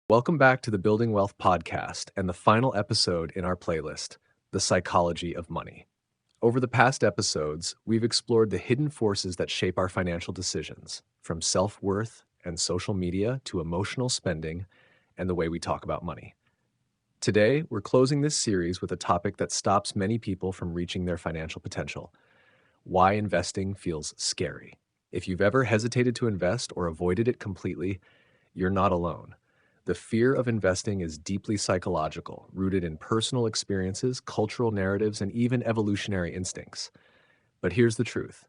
Welcome back to the Building Wealth podcast and the final episode in our playlist, The Psychology of Money. Over the past episodes, we've explored the hidden forces that shape our financial decisions, from self-worth and social media to emotional spending and the way we talk about money. Today, we're closing this series with a topic that stops many people from reaching their financial potential: why investing feels scary. If you've ever hesitated to invest or avoided it completely, you're not alone. The fear of investing is deeply psychological, rooted in personal experiences, cultural narratives, and even evolutionary instincts. But here's the truth: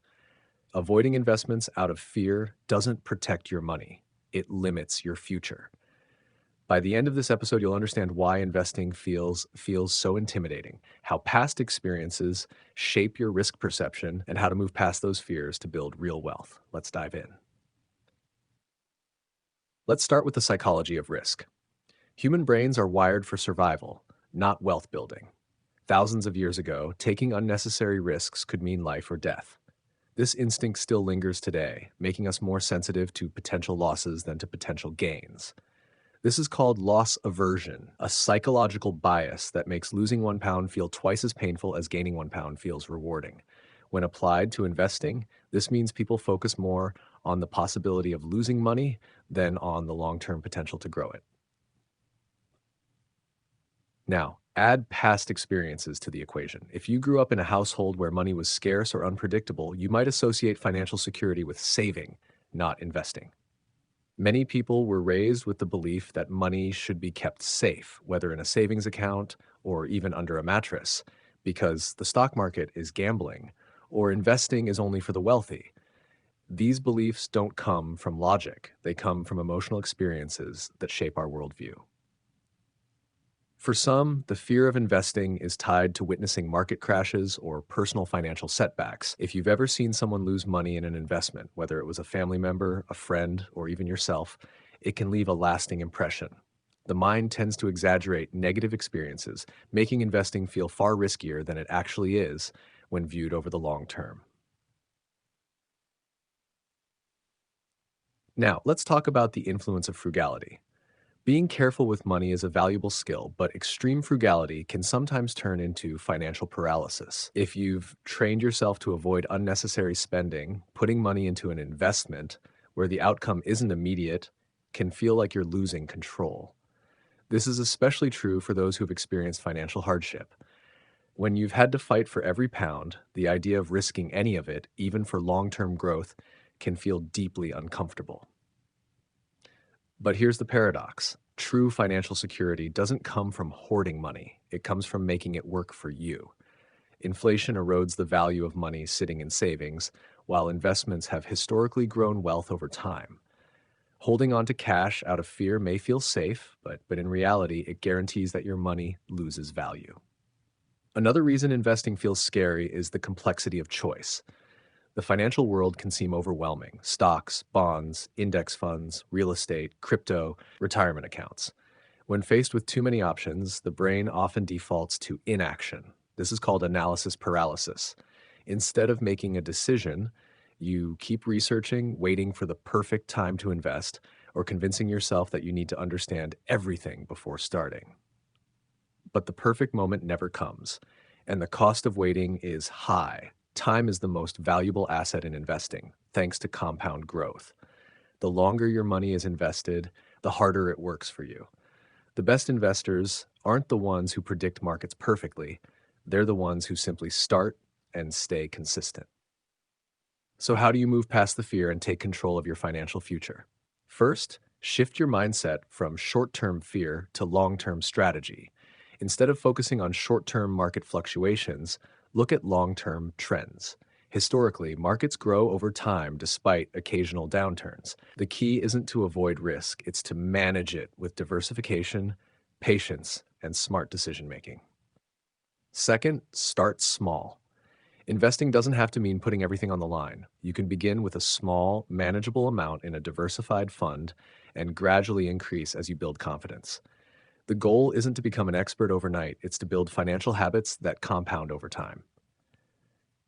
avoiding investments out of fear doesn't protect your money, it limits your future. By the end of this episode, you'll understand why investing feels so intimidating, how past experiences shape your risk perception, and how to move past those fears to build real wealth. Let's dive in. Let's start with the psychology of risk. Human brains are wired for survival, not wealth building. Thousands of years ago, taking unnecessary risks could mean life or death. This instinct still lingers today, making us more sensitive to potential losses than to potential gains. This is called loss aversion, a psychological bias that makes losing 1 pound feel twice as painful as gaining 1 pound feels rewarding. When applied to investing, this means people focus more on the possibility of losing money than on the long-term potential to grow it. Now, add past experiences to the equation. If you grew up in a household where money was scarce or unpredictable, you might associate financial security with saving, not investing. Many people were raised with the belief that money should be kept safe, whether in a savings account or even under a mattress, because the stock market is gambling, or investing is only for the wealthy. These beliefs don't come from logic, they come from emotional experiences that shape our worldview. For some, the fear of investing is tied to witnessing market crashes or personal financial setbacks. If you've ever seen someone lose money in an investment, whether it was a family member, a friend, or even yourself, it can leave a lasting impression. The mind tends to exaggerate negative experiences, making investing feel far riskier than it actually is when viewed over the long term. Now, let's talk about the influence of frugality. Being careful with money is a valuable skill, but extreme frugality can sometimes turn into financial paralysis. If you've trained yourself to avoid unnecessary spending, putting money into an investment where the outcome isn't immediate can feel like you're losing control. This is especially true for those who've experienced financial hardship. When you've had to fight for every pound, the idea of risking any of it, even for long-term growth, can feel deeply uncomfortable. But here's the paradox. True financial security doesn't come from hoarding money. It comes from making it work for you. Inflation erodes the value of money sitting in savings, while investments have historically grown wealth over time. Holding on to cash out of fear may feel safe, but in reality, it guarantees that your money loses value. Another reason investing feels scary is the complexity of choice. The financial world can seem overwhelming: stocks, bonds, index funds, real estate, crypto, retirement accounts. When faced with too many options, the brain often defaults to inaction. This is called analysis paralysis. Instead of making a decision, you keep researching, waiting for the perfect time to invest, or convincing yourself that you need to understand everything before starting. But the perfect moment never comes, and the cost of waiting is high. Time is the most valuable asset in investing, thanks to compound growth. The longer your money is invested, the harder it works for you. The best investors aren't the ones who predict markets perfectly. They're the ones who simply start and stay consistent. So how do you move past the fear and take control of your financial future? First, shift your mindset from short-term fear to long-term strategy. Instead of focusing on short-term market fluctuations, look at long-term trends. Historically, markets grow over time despite occasional downturns. The key isn't to avoid risk, it's to manage it with diversification, patience, and smart decision-making. Second, start small. Investing doesn't have to mean putting everything on the line. You can begin with a small, manageable amount in a diversified fund and gradually increase as you build confidence. The goal isn't to become an expert overnight, it's to build financial habits that compound over time.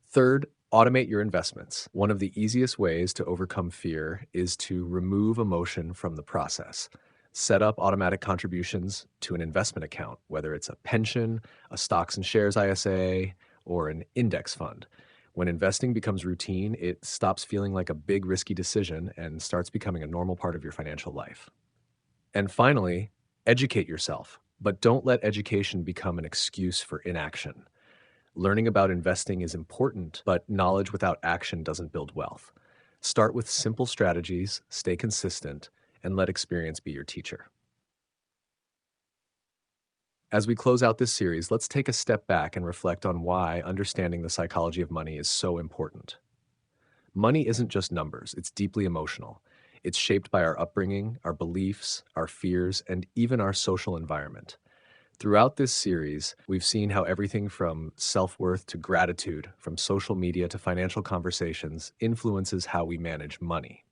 Third, automate your investments. One of the easiest ways to overcome fear is to remove emotion from the process. Set up automatic contributions to an investment account, whether it's a pension, a stocks and shares ISA, or an index fund. When investing becomes routine, it stops feeling like a big risky decision and starts becoming a normal part of your financial life. And finally, educate yourself, but don't let education become an excuse for inaction. Learning about investing is important, but knowledge without action doesn't build wealth. Start with simple strategies, stay consistent, and let experience be your teacher. As we close out this series, let's take a step back and reflect on why understanding the psychology of money is so important. Money isn't just numbers, it's deeply emotional. It's shaped by our upbringing, our beliefs, our fears, and even our social environment. Throughout this series, we've seen how everything from self-worth to gratitude, from social media to financial conversations, influences how we manage money.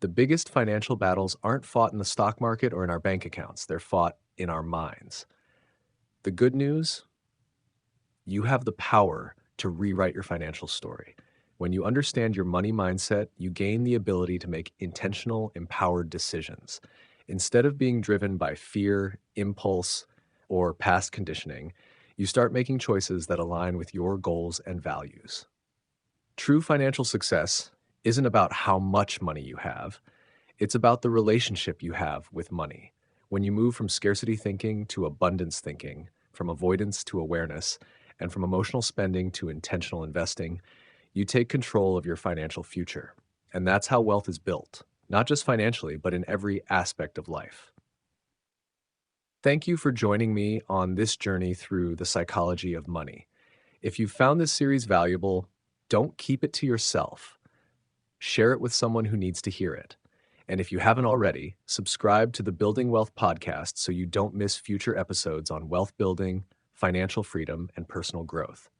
The biggest financial battles aren't fought in the stock market or in our bank accounts, they're fought in our minds. The good news, you have the power to rewrite your financial story. When you understand your money mindset, you gain the ability to make intentional, empowered decisions. Instead of being driven by fear, impulse, or past conditioning, you start making choices that align with your goals and values. True financial success isn't about how much money you have, it's about the relationship you have with money. When you move from scarcity thinking to abundance thinking, from avoidance to awareness, and from emotional spending to intentional investing, you take control of your financial future. And that's how wealth is built, not just financially, but in every aspect of life. Thank you for joining me on this journey through the psychology of money. If you found this series valuable, don't keep it to yourself. Share it with someone who needs to hear it. And if you haven't already, subscribe to the Building Wealth podcast so you don't miss future episodes on wealth building, financial freedom, and personal growth.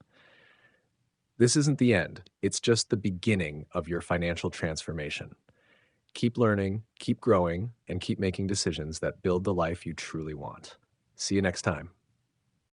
This isn't the end, it's just the beginning of your financial transformation. Keep learning, keep growing, and keep making decisions that build the life you truly want. See you next time.